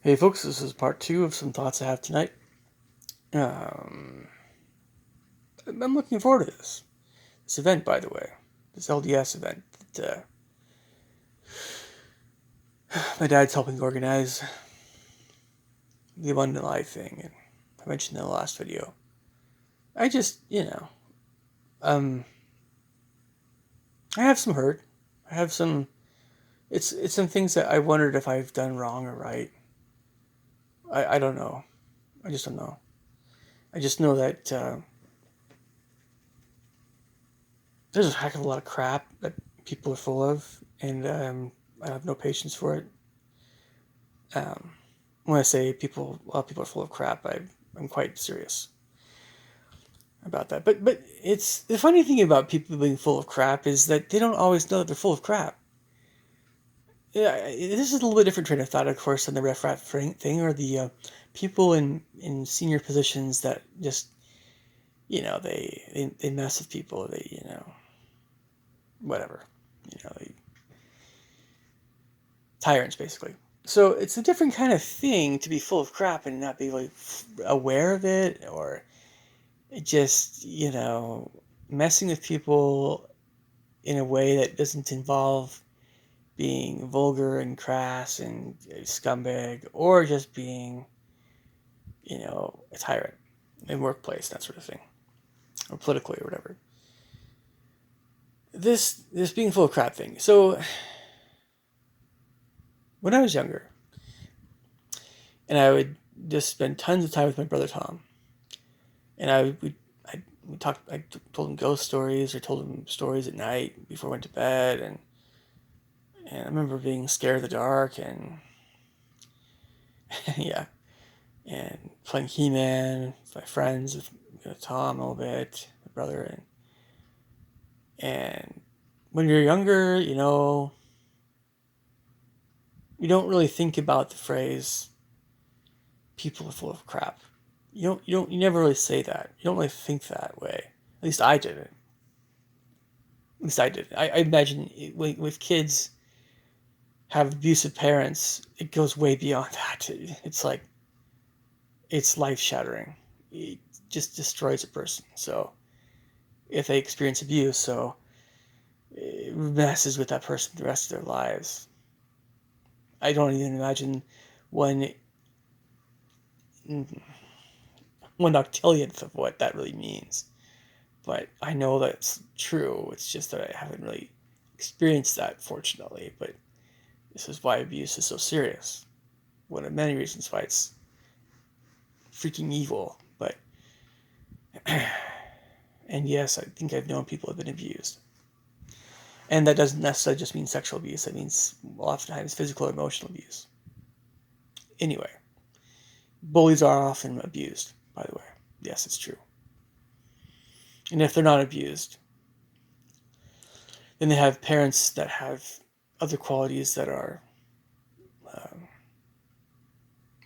Hey folks, this is part two of some thoughts I have tonight. Um, I'm looking forward to this event, by the way, this LDS event that my dad's helping organize, the Abundant Life thing, and I mentioned in the last video. I just, um, I have some hurt. I have some. It's some things that I wondered if I've done wrong or right. I don't know. I just don't know. I just know that there's a heck of a lot of crap that people are full of, and I have no patience for it. Um, when I say a lot of people are full of crap, I'm quite serious about that. But it's the funny thing about people being full of crap is that they don't always know that they're full of crap. Yeah, this is a little bit different train of thought, of course, than the ref rat thing or the people in senior positions that just they mess with people. They whatever they tyrants basically. So it's a different kind of thing to be full of crap and not be really aware of it, or just messing with people in a way that doesn't involve being vulgar and crass and a scumbag, or just being a tyrant in workplace, that sort of thing, or politically or whatever. This being full of crap thing. So when I was younger, and I would just spend tons of time with my brother Tom, and we talked. Told him ghost stories, or told him stories at night before I went to bed, and I remember being scared of the dark, and yeah, and playing He-Man with my friends, with Tom a little bit, my brother, and when you're younger, you don't really think about the phrase "people are full of crap." You never really say that. You don't really think that way. At least I didn't. At least I did. I imagine with kids have abusive parents, it goes way beyond that. It's like it's life shattering. It just destroys a person. So if they experience abuse, so it messes with that person the rest of their lives. I don't even imagine one one octillionth of what that really means. But I know that's true. It's just that I haven't really experienced that, fortunately. But this is why abuse is so serious. One of many reasons why it's freaking evil. But and yes, I think I've known people who have been abused. And that doesn't necessarily just mean sexual abuse. That means oftentimes physical or emotional abuse. Anyway, bullies are often abused, by the way. Yes, it's true. And if they're not abused, then they have parents that have other qualities that are, um,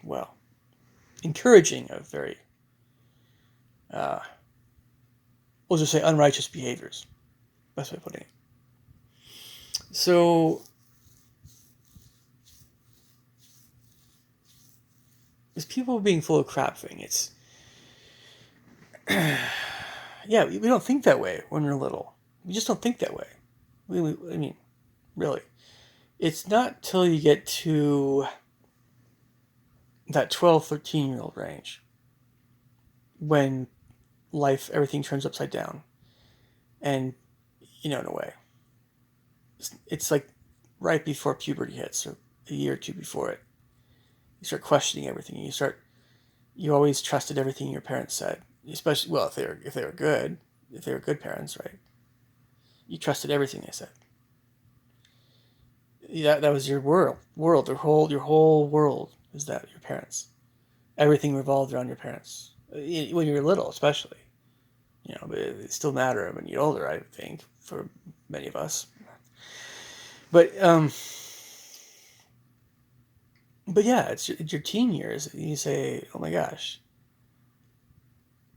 well, encouraging of very, uh, we'll just say unrighteous behaviors. Best way of putting it. So, this people being full of crap thing, it's, yeah, we don't think that way when we're little. We just don't think that way. I mean, really. It's not till you get to that 12, 13-year-old range when everything turns upside down. And, in a way, it's like right before puberty hits, or a year or two before it. You start questioning everything. You always trusted everything your parents said, especially, well, if they were good parents, right? You trusted everything they said. That was your world. Your whole world was that your parents. Everything revolved around your parents when you were little, especially. But it still mattered when you're older, I think, for many of us. But yeah, it's your teen years. You say, "Oh my gosh,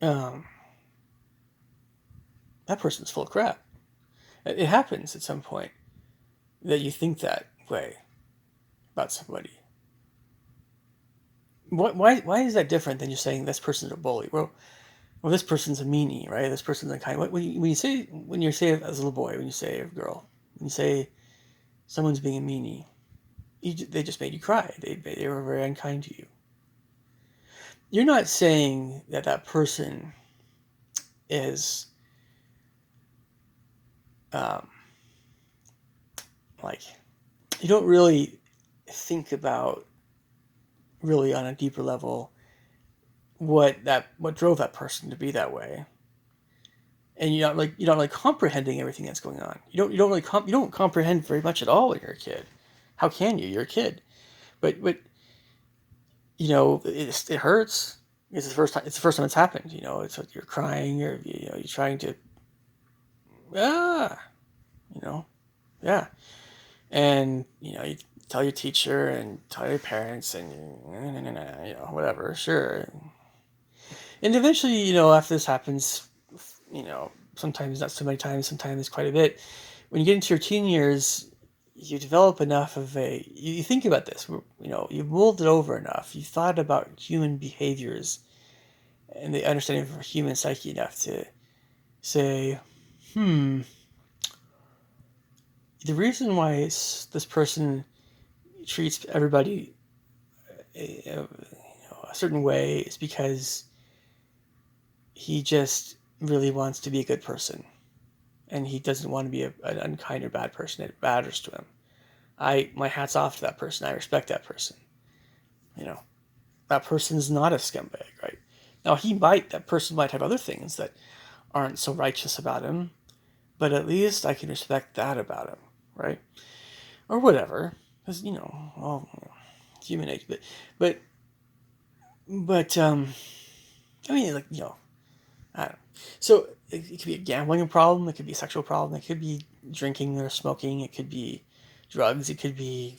um, that person's full of crap." It happens at some point that you think that way about somebody. Why is that different than just saying this person's a bully? Well, this person's a meanie, right? This person's a kind. When you say as a little boy, when you say a girl, when you say someone's being a meanie, they just made you cry. They were very unkind to you. You're not saying that that person is um, like, you don't really think about really on a deeper level what drove that person to be that way, and you're not like comprehending everything that's going on. You don't really you don't comprehend very much at all when you're a kid. How can you? You're a kid, but it hurts. It's the first time. It's the first time it's happened. It's like you're crying. You're trying to ah, you know, yeah, and you tell your teacher and tell your parents and whatever, sure. And eventually, after this happens, sometimes not so many times, sometimes quite a bit. When you get into your teen years, you develop enough of you think about this. You've mulled it over enough. You've thought about human behaviors and the understanding of human psyche enough to say, the reason why this person treats everybody a certain way is because he just really wants to be a good person, and he doesn't want to be an unkind or bad person. It matters to him. My hat's off to that person. I respect that person. That person's not a scumbag, right? Now that person might have other things that aren't so righteous about him, but at least I can respect that about him, right? Or whatever, because it's human nature. But I mean, I don't know. So it could be a gambling problem. It could be a sexual problem. It could be drinking or smoking. It could be drugs. It could be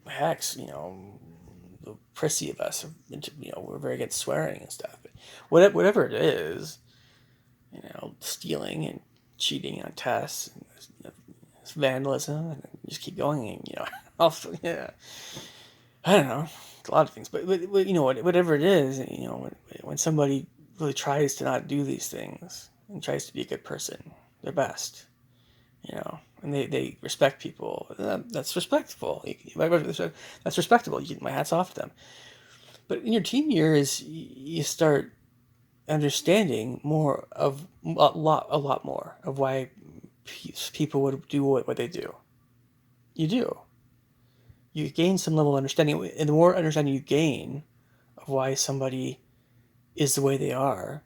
the prissy of us. We're very against swearing and stuff. But whatever it is, stealing and cheating on tests, and, vandalism, and just keep going. And, also, yeah, I don't know, a lot of things. But whatever it is, when somebody really tries to not do these things and tries to be a good person, their best, and they respect people. That's respectful. That's respectable. My hat's off to them. But in your teen years, you start understanding more of a lot more of why people would do what they do. You do. You gain some level of understanding, and the more understanding you gain of why somebody is the way they are,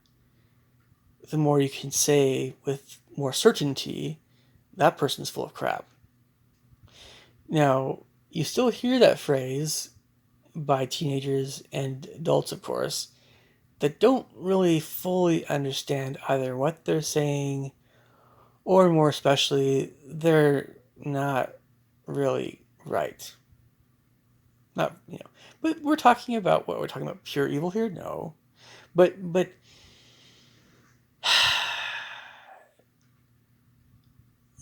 the more you can say with more certainty that person's full of crap. Now, you still hear that phrase by teenagers and adults, of course, that don't really fully understand either what they're saying, or more especially, they're not really right. Not, but we're talking about what we're talking about, pure evil here? No. But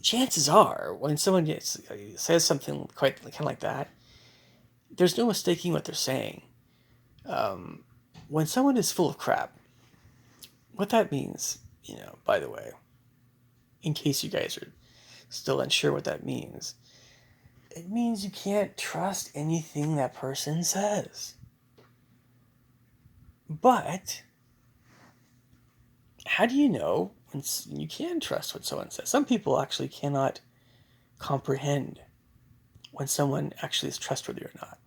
chances are, when someone says something quite kind of like that, there's no mistaking what they're saying. When someone is full of crap, what that means, by the way, in case you guys are still unsure what that means, it means you can't trust anything that person says. But how do you know when you can trust what someone says? Some people actually cannot comprehend when someone actually is trustworthy or not.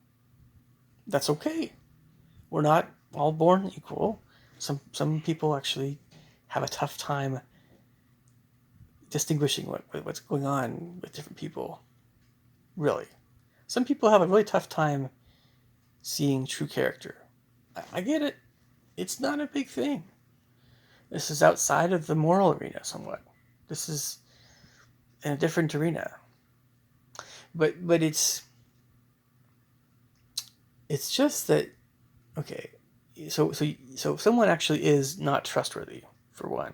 That's okay. We're not all born equal. Some people actually have a tough time distinguishing what's going on with different people. Really. Some people have a really tough time seeing true character. I get it. It's not a big thing. This is outside of the moral arena somewhat. This is in a different arena. But it's just that, okay, so someone actually is not trustworthy, for one.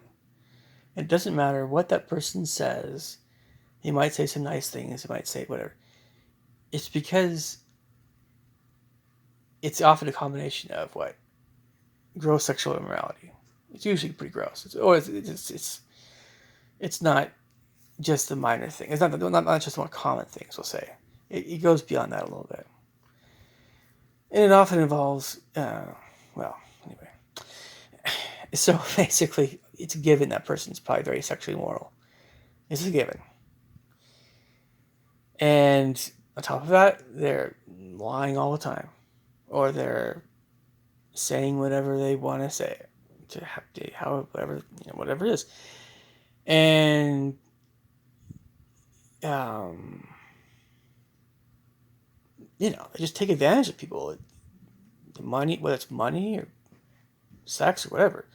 It doesn't matter what that person says. He might say some nice things. He might say whatever. It's because it's often a combination of what? Gross sexual immorality. It's usually pretty gross. It's not just the minor thing. It's not just one common things, we'll say. It goes beyond that a little bit. And it often involves, anyway. So basically, it's a given that person's probably very sexually immoral. It's a given. And on top of that, they're lying all the time. Or they're saying whatever they want to say. Whatever it is. And they just take advantage of people. The money, whether it's money or sex or whatever,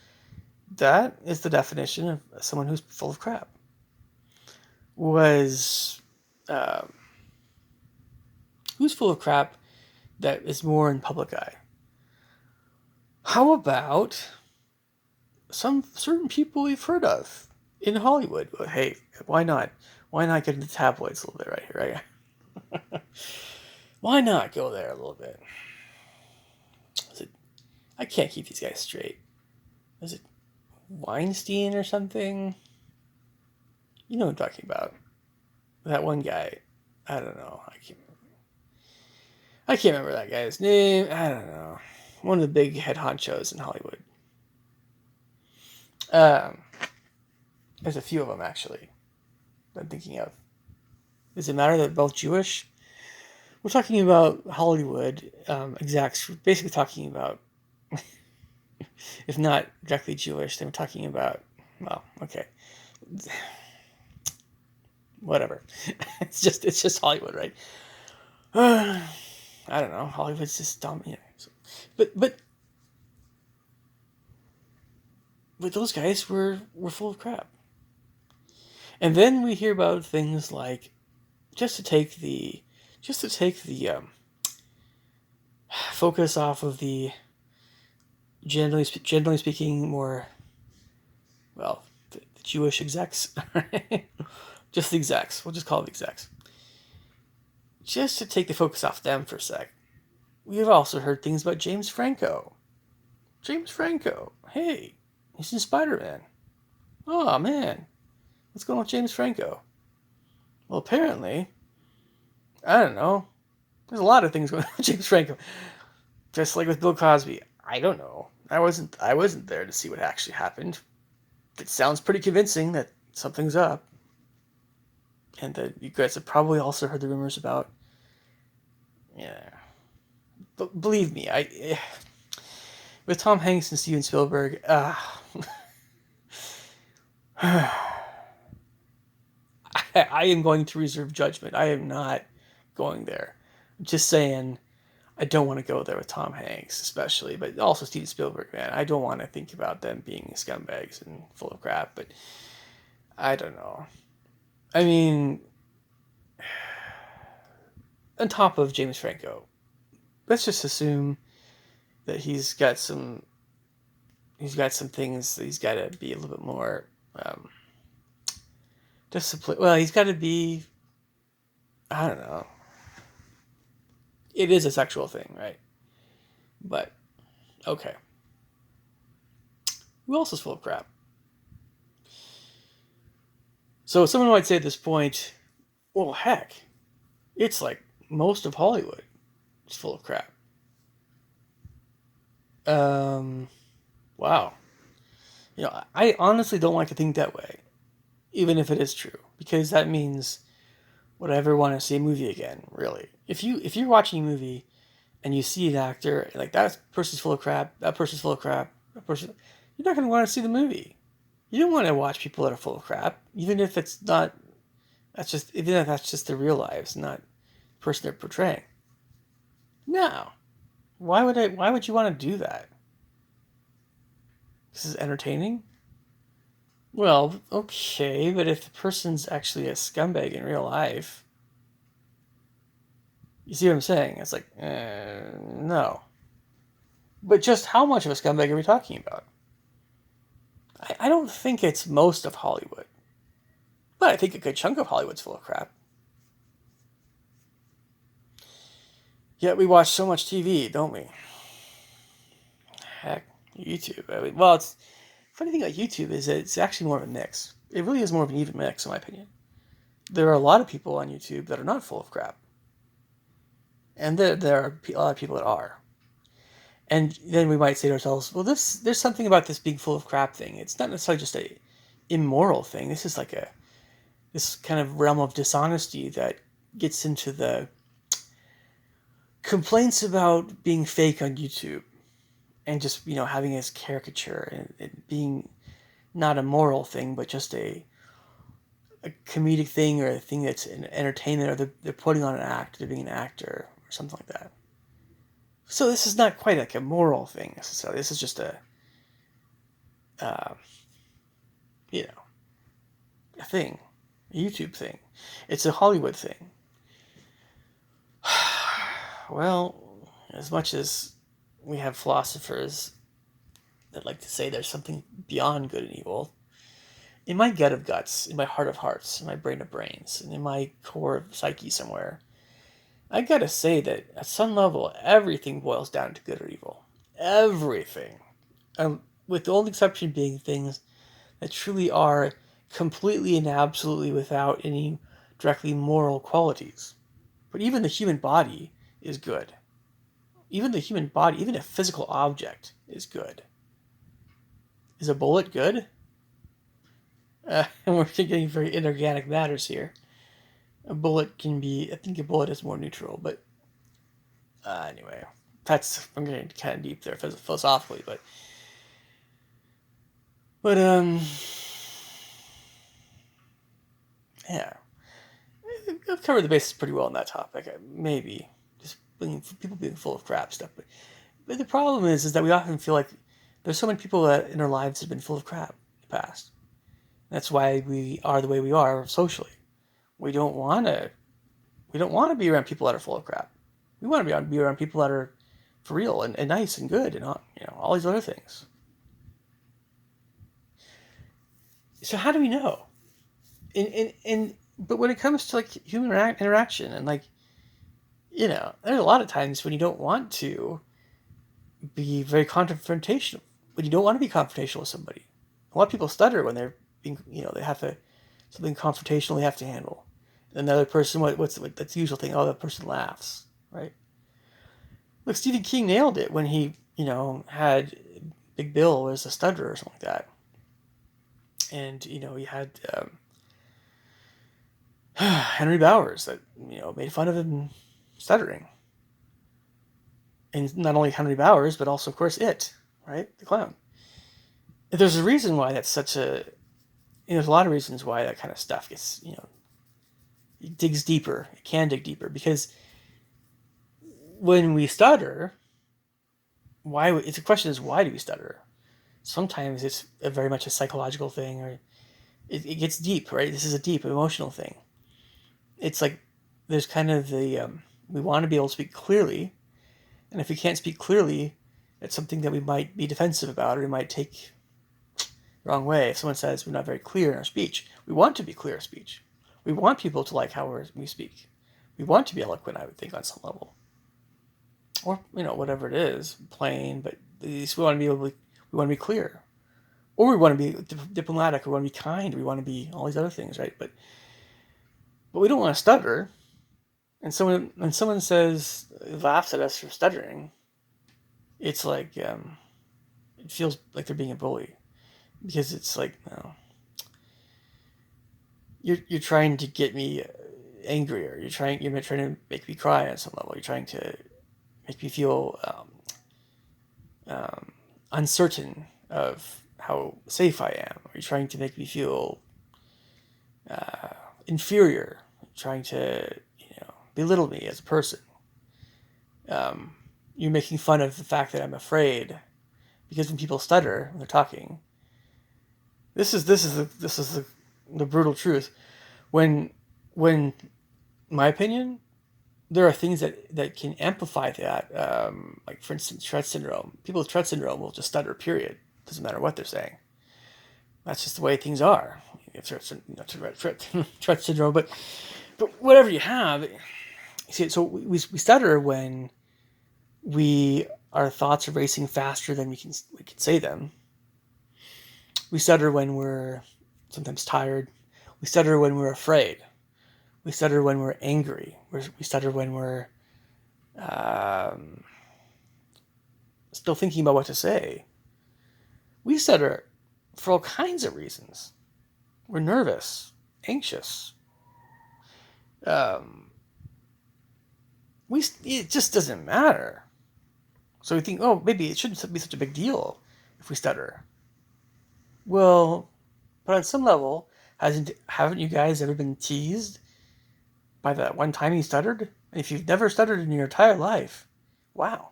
that is the definition of someone who's full of crap. Who's full of crap that is more in public eye? How about some certain people we've heard of in Hollywood? Hey, why not? Why not get into tabloids a little bit right here, right? Why not go there a little bit? I can't keep these guys straight. Is it Weinstein or something? You know what I'm talking about. That one guy. I don't know. I can't remember that guy's name. I don't know. One of the big head honchos in Hollywood. There's a few of them, actually, that I'm thinking of. Does it matter that they're both Jewish? We're talking about Hollywood execs. We're basically talking about, if not directly Jewish, then we're talking about, well, okay. Whatever. It's just Hollywood, right? I don't know. Hollywood's just dumb. Yeah. But those guys were full of crap. And then we hear about things like, just to take the focus off of the generally speaking more, well, the Jewish execs, just the execs. We'll just call them execs. Just to take the focus off them for a sec, we have also heard things about James Franco. James Franco, hey, he's in Spider-Man. Oh man, what's going on with James Franco? Well, apparently, I don't know. There's a lot of things going on with James Franco. Just like with Bill Cosby, I don't know. I wasn't there to see what actually happened. It sounds pretty convincing that something's up. And that you guys have probably also heard the rumors about. Yeah. But believe me, with Tom Hanks and Steven Spielberg, I am going to reserve judgment. I am not going there. I'm just saying, I don't want to go there with Tom Hanks, especially, but also Steven Spielberg, man. I don't want to think about them being scumbags and full of crap, but I don't know. I mean, on top of James Franco, let's just assume that he's got some things that he's got to be a little bit more disciplined. Well, he's got to be, I don't know. It is a sexual thing, right? But, okay. Who else is full of crap? So someone might say at this point, well, heck, it's like most of Hollywood is full of crap. Wow. I honestly don't like to think that way, even if it is true, because that means would I ever want to see a movie again, really? If you're watching a movie and you see an actor like that person's full of crap, that person's full of crap, you're not going to want to see the movie. You don't want to watch people that are full of crap, even if it's not. Even if that's just their real lives, not the person they're portraying. No. Why would you want to do that? This is entertaining? Well, okay, but if the person's actually a scumbag in real life, you see what I'm saying? It's like, no. But just how much of a scumbag are we talking about? I don't think it's most of Hollywood. But I think a good chunk of Hollywood's full of crap. Yet we watch so much TV, don't we? Heck, YouTube. I mean, well, it's funny thing about YouTube is that it's actually more of a mix. It really is more of an even mix, in my opinion. There are a lot of people on YouTube that are not full of crap, and there are a lot of people that are. And then we might say to ourselves, well, there's something about this being full of crap thing. It's not necessarily just a immoral thing. This is like this kind of realm of dishonesty that gets into the complaints about being fake on YouTube and just having this caricature and it being not a moral thing, but just a comedic thing or a thing that's an entertainment, or they're putting on an act, they're being an actor or something like that. So this is not quite like a moral thing necessarily. This is just uh, a thing, a YouTube thing. It's a Hollywood thing. Well, as much as we have philosophers that like to say there's something beyond good and evil, in my gut of guts, in my heart of hearts, in my brain of brains, and in my core of psyche somewhere, I gotta say that at some level, everything boils down to good or evil. Everything. With the only exception being things that truly are completely and absolutely without any directly moral qualities. But even the human body is good. Even the human body, even a physical object, is good. Is a bullet good? And we're getting very inorganic matters here. A bullet can be, I think a bullet is more neutral, but anyway, I'm getting kind of deep there philosophically, but yeah, I've covered the bases pretty well on that topic. Maybe just people being full of crap stuff, but the problem is that we often feel like there's so many people that in our lives have been full of crap in the past. That's why we are the way we are socially. We don't want to be around people that are full of crap. We want to be around people that are for real and nice and good and all these other things. So how do we know? But when it comes to like human interaction and like there's a lot of times when you don't want to be very confrontational. When you don't want to be confrontational with somebody, a lot of people stutter when they're being they have something confrontational they have to handle. And the other person, that's the usual thing. Oh, the person laughs, right? Look, Stephen King nailed it when he had Big Bill was a stutterer or something like that. And he had Henry Bowers that made fun of him stuttering, and not only Henry Bowers but also of course right, the clown. There's a reason why that's such a there's a lot of reasons why that kind of stuff gets it digs deeper. It can dig deeper because when we stutter, it's a question is why do we stutter? Sometimes it's very much a psychological thing, or it gets deep, right? This is a deep emotional thing. It's like there's kind of the we want to be able to speak clearly, and if we can't speak clearly, it's something that we might be defensive about, or we might take the wrong way. If someone says we're not very clear in our speech, we want to be clear in speech. We want people to like how we speak. We want to be eloquent, I would think, on some level, or whatever it is, plain. But at least we want to be clear, or we want to be diplomatic, or we want to be kind, or we want to be all these other things, right? But we don't want to stutter. And when someone laughs at us for stuttering, it's like it feels like they're being a bully, because it's like you're trying to get me angrier. You're trying to make me cry on some level. You're trying to make me feel uncertain of how safe I am. Or you're trying to make me feel inferior. You're trying to belittle me as a person. You're making fun of the fact that I'm afraid, because when people stutter when they're talking, this is the brutal truth. When my opinion, there are things that can amplify that. Like for instance, Tourette syndrome. People with Tourette syndrome will just stutter. Period. Doesn't matter what they're saying. That's just the way things are. Tourette syndrome, but whatever you have, See, so we stutter when our thoughts are racing faster than we can say them. We stutter when we're sometimes tired. We stutter when we're afraid. We stutter when we're angry. We stutter when we're um, still thinking about what to say. We stutter for all kinds of reasons. We're nervous, anxious. Um, it just doesn't matter. So we think, oh, maybe it shouldn't be such a big deal if we stutter. Well, but on some level, haven't you guys ever been teased by that one time you stuttered? And if you've never stuttered in your entire life, wow,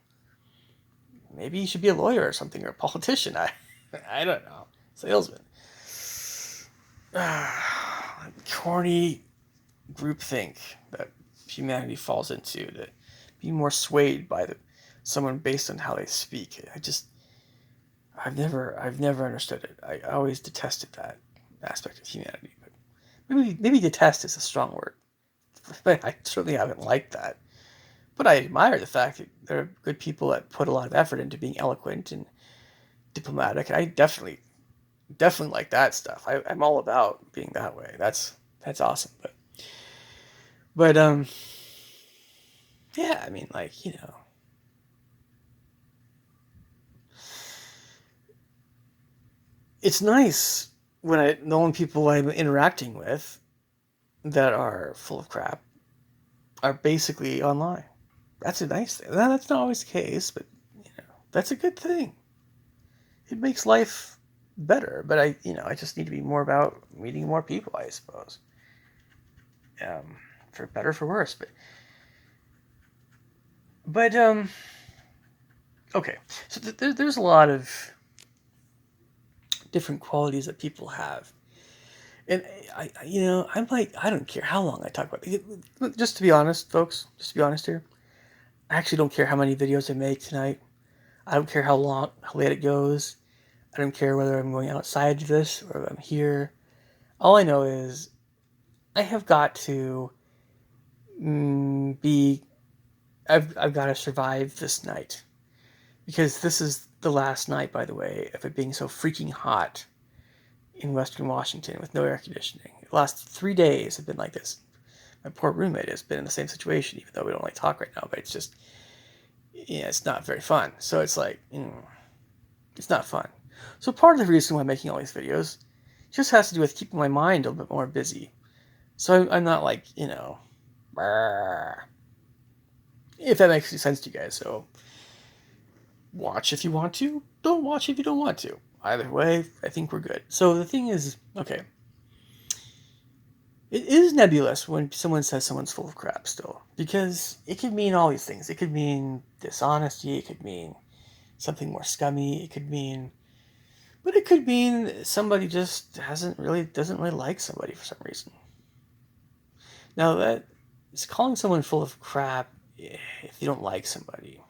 maybe you should be a lawyer or something, or a politician. I don't know, salesman. Corny groupthink that humanity falls into, to be more swayed by someone based on how they speak. I've never understood it. I always detested that aspect of humanity. But maybe detest is a strong word. But I certainly haven't liked that. But I admire the fact that there are good people that put a lot of effort into being eloquent and diplomatic. And I definitely like that stuff. I'm all about being that way. That's awesome. But yeah, I mean, like, it's nice when knowing people I'm interacting with that are full of crap are basically online. That's a nice thing. That's not always the case, but that's a good thing. It makes life better. But I just need to be more about meeting more people, I suppose. For better, for worse. But okay. So there's a lot of different qualities that people have. And I'm like, I don't care how long I talk about it. Just to be honest, folks, just to be honest here, I actually don't care how many videos I make tonight. I don't care how late it goes. I don't care whether I'm going outside to this or I'm here. All I know is I have got to I've got to survive this night. Because this is the last night, by the way, of it being so freaking hot in Western Washington with no air conditioning. The last 3 days have been like this. My poor roommate has been in the same situation, even though we don't like talk right now, but it's just, it's not very fun. So it's like, it's not fun. So part of the reason why I'm making all these videos just has to do with keeping my mind a little bit more busy. So I'm not like, if that makes any sense to you guys. So watch if you want to, don't watch if you don't want to. Either way, I think we're good. So the thing is, okay, it is nebulous when someone says someone's full of crap still, because it could mean all these things. It could mean dishonesty, it could mean something more scummy, but it could mean somebody just doesn't really like somebody for some reason. Now that is calling someone full of crap if you don't like somebody,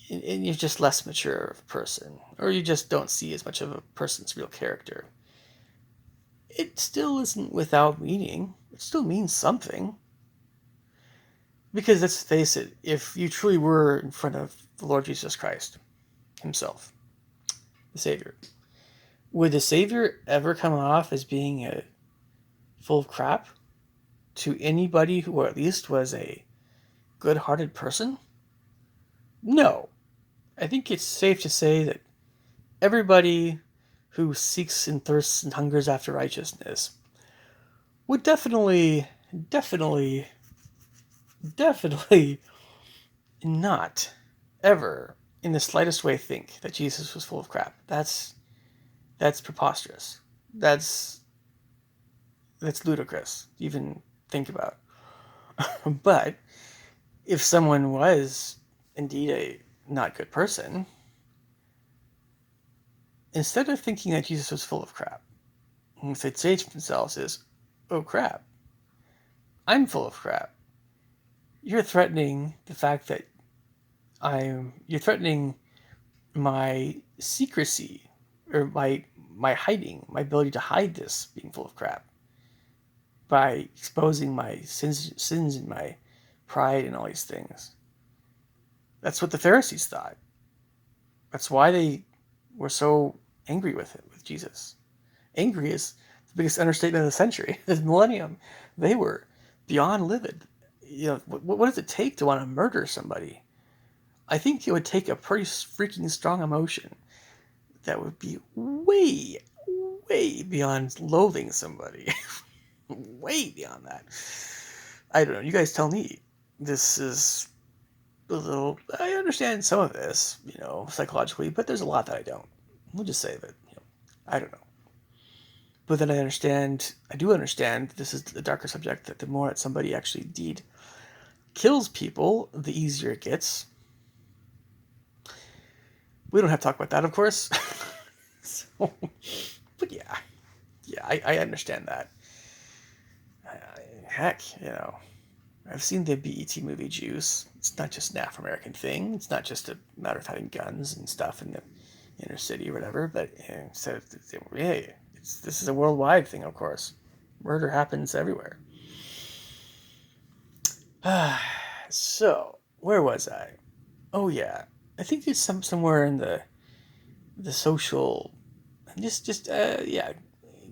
and you're just less mature of a person, or you just don't see as much of a person's real character. It still isn't without meaning. It still means something. Because let's face it, if you truly were in front of the Lord Jesus Christ himself, the Savior, would the Savior ever come off as being full of crap to anybody who at least was a good-hearted person? No. I think it's safe to say that everybody who seeks and thirsts and hungers after righteousness would definitely not ever in the slightest way think that Jesus was full of crap. That's preposterous. That's ludicrous to even think about. But if someone was indeed a not good person, instead of thinking that Jesus was full of crap, what they'd say to themselves is, oh crap, I'm full of crap. You're threatening the fact that you're threatening my secrecy, or my hiding, my ability to hide this being full of crap, by exposing my sins and my pride in all these things. That's what the Pharisees thought. That's why they were so angry with Jesus. Angry is the biggest understatement of the century, this millennium. They were beyond livid. What does it take to want to murder somebody? I think it would take a pretty freaking strong emotion that would be way, way beyond loathing somebody. Way beyond that. I don't know. You guys tell me. This is a little... I understand some of this, psychologically, but there's a lot that I don't. We'll just say that, I don't know. But then I do understand this is the darker subject, that the more that somebody actually indeed kills people, the easier it gets. We don't have to talk about that, of course. But yeah, I understand that. Heck, I've seen the BET movie Juice. It's not just an Afro-American thing. It's not just a matter of having guns and stuff in the inner city or whatever. But so this is a worldwide thing, of course. Murder happens everywhere. So where was I? Oh yeah, I think it's somewhere in the social.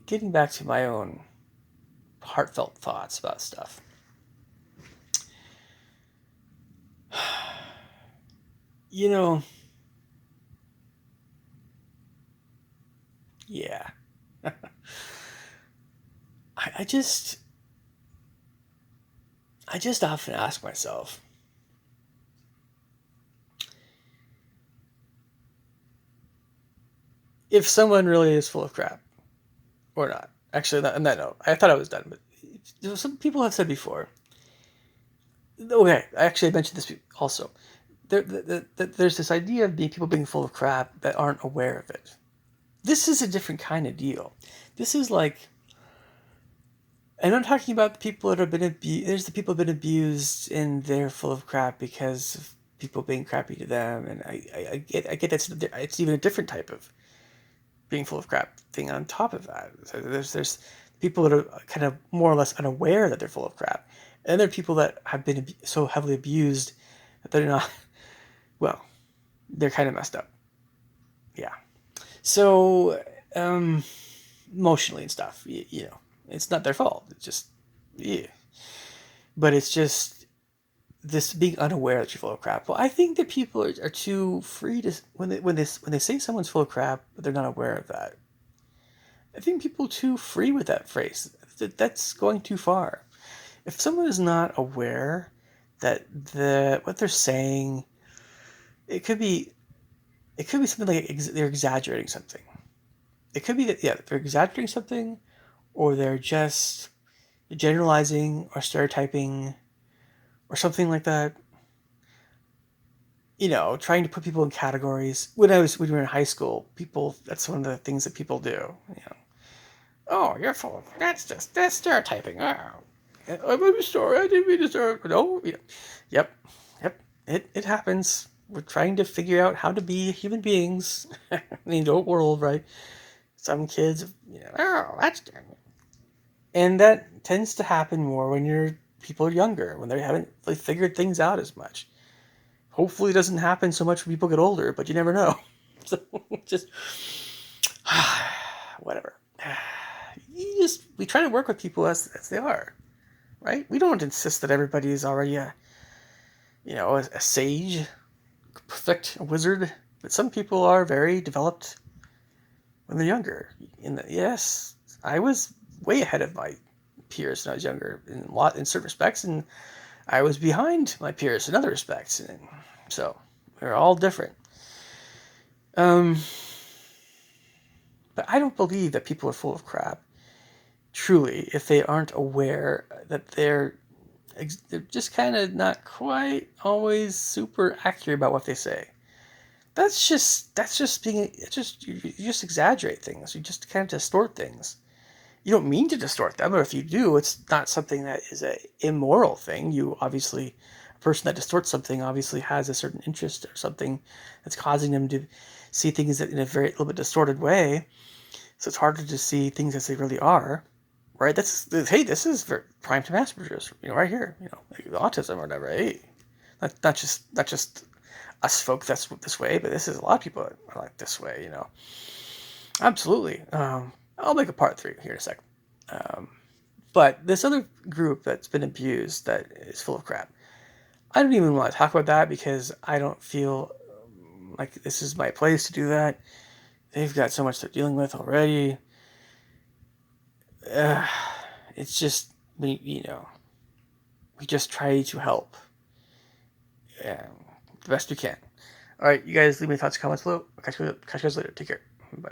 Getting back to my own heartfelt thoughts about stuff. Yeah. I just often ask myself, if someone really is full of crap or not. Actually, on that note, I thought I was done, but some people have said before. Okay, actually, I mentioned this also. There's this idea of people being full of crap that aren't aware of it. This is a different kind of deal. This is like, and I'm talking about the people that have been abused. There's the people who have been abused and they're full of crap because of people being crappy to them. And I get that's it's even a different type of being full of crap thing on top of that. So there's people that are kind of more or less unaware that they're full of crap. And there are people that have been so heavily abused that they're not, well, they're kind of messed up. Yeah. So, emotionally and stuff, it's not their fault. It's just, yeah. But it's just this being unaware that you're full of crap. Well, I think that people are too free to, when they say someone's full of crap, but they're not aware of that. I think people are too free with that phrase. That's going too far. If someone is not aware that what they're saying, it could be something like they're exaggerating something. It could be that, they're exaggerating something, or they're just generalizing or stereotyping or something like that. Trying to put people in categories. When we were in high school, that's one of the things that people do. Oh, you're full of, that's stereotyping. Oh, I'm sorry, I didn't mean to start. No, yep, it happens. We're trying to figure out how to be human beings in the adult world, right? Some kids, oh, that's good. And that tends to happen more when people are younger, when they haven't figured things out as much. Hopefully it doesn't happen so much when people get older, but you never know. So just whatever. We try to work with people as they are, right? We don't insist that everybody is already a sage, perfect, a wizard. But some people are very developed when they're younger. Yes, I was way ahead of my peers when I was younger in certain respects, and I was behind my peers in other respects. And so we're all different. But I don't believe that people are full of crap, truly, if they aren't aware that they're just kind of not quite always super accurate about what they say. You just exaggerate things. You just kind of distort things. You don't mean to distort them, or if you do, it's not something that is a immoral thing. A person that distorts something obviously has a certain interest or something that's causing them to see things in a little bit distorted way. So it's harder to see things as they really are. right? Hey, this is for prime time Asperger's, right here, like autism or whatever. Hey, not just us folk that's this way, but this is a lot of people are like this way. Absolutely. I'll make a part 3 here in a second. But this other group that's been abused that is full of crap, I don't even want to talk about that because I don't feel like this is my place to do that. They've got so much they're dealing with already. It's just we just try to help the best we can. All right, you guys leave me thoughts and comments below. Catch you guys later. Take care. Bye.